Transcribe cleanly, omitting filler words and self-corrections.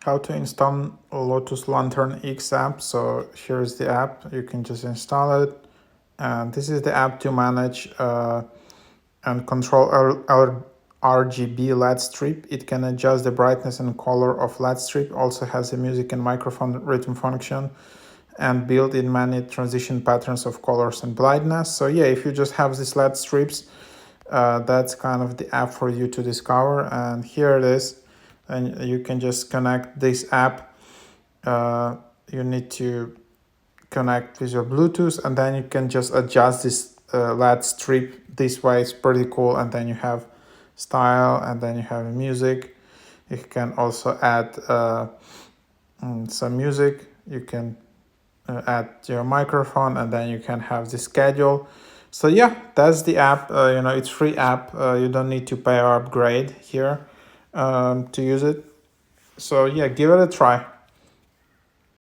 How to install LotusLanternX app. So here's the app. You can just install it. And this is the app to manage and control RGB LED strip. It can adjust the brightness and color of LED strip. Also has a music and microphone rhythm function, and built in many transition patterns of colors and brightness. So yeah, if you just have these LED strips, that's kind of the app for you to discover. And here it is. And you can just connect this app. You need to connect with your Bluetooth, and then you can just adjust this LED strip this way. It's pretty cool. And then you have style, and then you have music. You can also add some music. You can add your microphone, and then you can have the schedule. So yeah, that's the app. It's free app. You don't need to pay or upgrade here to use it. So yeah, give it a try.